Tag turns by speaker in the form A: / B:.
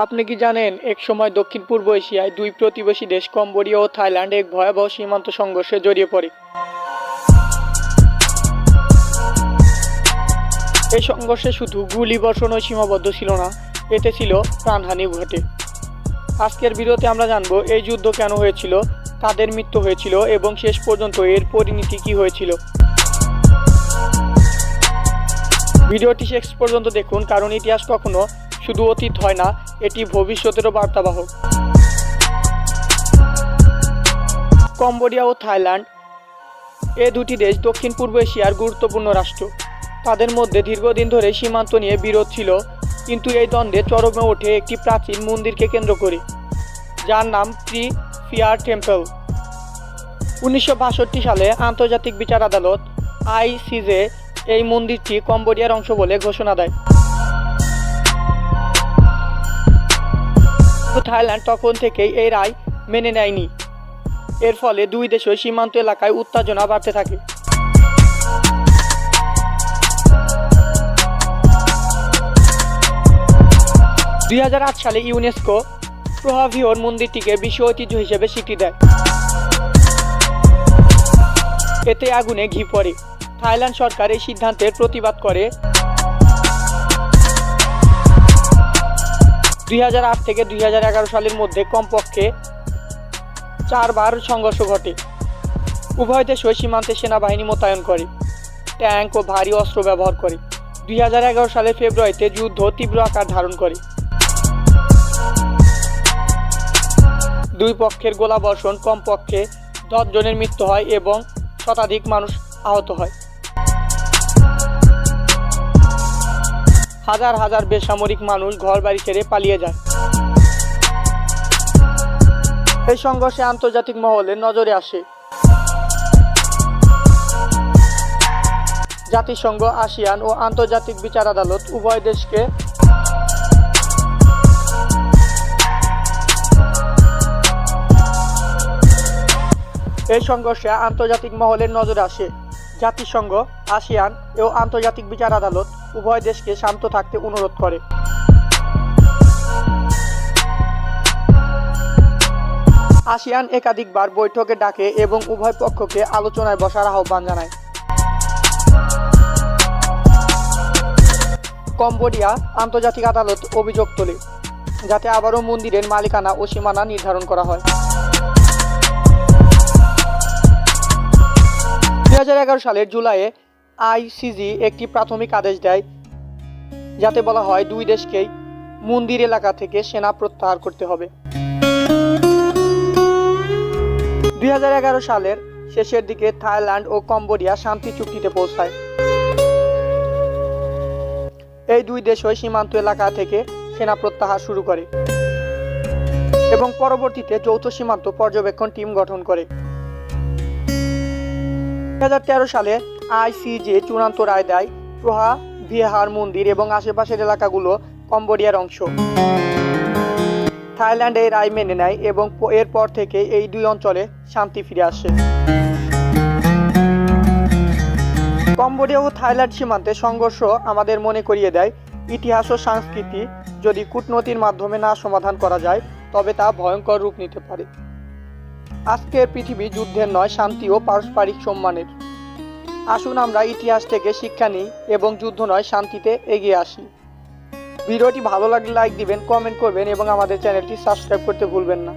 A: আপনি কি জানেন এক সময় দক্ষিণ পূর্ব এশিয়ায় দুই প্রতিবেশী দেশ কম্বোডিয়া ও থাইল্যান্ড এক ভয়াবহ সীমান্ত সংঘর্ষে জড়িয়ে পড়ে। এই সংঘর্ষে শুধু গুলিবর্ষণই সীমাবদ্ধ ছিল না, এতে ছিল প্রাণহানি ঘটে। আজকের ভিডিওতে আমরা জানব এই যুদ্ধ কেন হয়েছিল, কাদের মৃত্যু হয়েছিল এবং শেষ পর্যন্ত এর পরিণতি কী হয়েছিল। ভিডিওটি শেষ পর্যন্ত দেখুন, কারণ ইতিহাস কখনো শুধু অতীত হয় না, এটি ভবিষ্যতেরও বার্তাবাহক। কম্বোডিয়া ও থাইল্যান্ড এ দুটি দেশ দক্ষিণ পূর্ব এশিয়ার গুরুত্বপূর্ণ রাষ্ট্র। তাদের মধ্যে দীর্ঘদিন ধরে সীমান্ত নিয়ে বিরোধ ছিল, কিন্তু এই দ্বন্দ্বে চরমে ওঠে একটি প্রাচীন মন্দিরকে কেন্দ্র করে, যার নাম প্রি ফিয়ার টেম্পল। 1962 সালে আন্তর্জাতিক বিচার আদালত ICJ এই মন্দিরটি কম্বোডিয়ার অংশ বলে ঘোষণা দেয়। থাইল্যান্ড তখন থেকেই এই রায় মেনে নেয়নি। এর ফলে দুই দেশের সীমান্ত এলাকায় উত্তেজনা বাড়তে থাকে। দুই সালে ইউনেস্কো প্রভাভিওর মন্দিরটিকে বিশ্ব ঐতিহ্য হিসেবে স্বীকৃতি দেয়। এতে আগুনে ঘি পড়ে। থাইল্যান্ড সরকার এই সিদ্ধান্তের প্রতিবাদ করে। 2008 থেকে 2011 সালের মধ্যে কমপক্ষে 4 বার সংঘর্ষ ঘটে। উভয় দেশ সীমান্তে সেনাবাহিনী মোতায়েন করে, ট্যাঙ্ক ও ভারী অস্ত্র ব্যবহার করে। 2011 সালের ফেব্রুয়ারিতে যুদ্ধ তীব্র আকার ধারণ করে। দুই পক্ষের গোলাবর্ষণ, কমপক্ষে 10 জনের মৃত্যু হয় এবং শতাধিক মানুষ আহত হয়। হাজার হাজার বেসামরিক মানুষ ঘরবাড়ি ছেড়ে পালিয়ে যায়। এই সংঘর্ষে আন্তর্জাতিক মহলে নজরে আসে। জাতিসংঘ, আসিয়ান ও আন্তর্জাতিক বিচার আদালত উভয় দেশকে এই সংঘর্ষে আন্তর্জাতিক মহলের নজরে আসে। জাতিসংঘ, আসিয়ান ও আন্তর্জাতিক বিচার আদালত উভয় দেশকে শান্ত থাকতে অনুরোধ করে। আসিয়ান একাধিকবার বৈঠকে ডাকে এবং উভয় পক্ষকে আলোচনায় বসার আহ্বান জানায়। কম্বোডিয়া আন্তর্জাতিক আদালত অভিযোগ তোলে, যাতে আবারও মন্দিরের মালিকানা ও সীমানা নির্ধারণ করা হয়। 2011 সালের জুলাইয়ে ICJ একটি প্রাথমিক আদেশ দেয়, যাতে বলা হয় দুই দেশকেই মন্দির এলাকা থেকে সেনা প্রত্যাহার করতে হবে। 2011 সালের শেষের দিকে থাইল্যান্ড ও কম্বোডিয়া শান্তি চুক্তিতে পৌঁছায়। এই দুই দেশই সীমান্ত এলাকা থেকে সেনা প্রত্যাহার শুরু করে এবং পরবর্তীতে যৌথ সীমান্ত পর্যবেক্ষণ টিম গঠন করে। 2013 সালে ICJ চূড়ান্ত রায় দেয় প্রহা ভিহার মন্দির এবং আশেপাশের এলাকাগুলো কম্বোডিয়ার অংশ। থাইল্যান্ড এই রায় মেনে নেয় এবং এরপর থেকে এই দুই অঞ্চলে শান্তি ফিরে আসে। কম্বোডিয়া ও থাইল্যান্ড সীমান্তে সংঘর্ষ আমাদের মনে করিয়ে দেয়, ইতিহাস ও সংস্কৃতি যদি কূটনীতির মাধ্যমে না সমাধান করা যায়, তবে তা ভয়ঙ্কর রূপ নিতে পারে। আজকের পৃথিবী যুদ্ধের নয়, শান্তি ও পারস্পরিক সম্মানের। আসুন আমরা ইতিহাস থেকে শিক্ষা নিই এবং যুদ্ধ নয়, শান্তিতে এগিয়ে আসি। ভিডিওটি ভালো লাগলে লাইক দিবেন, কমেন্ট করবেন এবং আমাদের চ্যানেলটি সাবস্ক্রাইব করতে ভুলবেন না।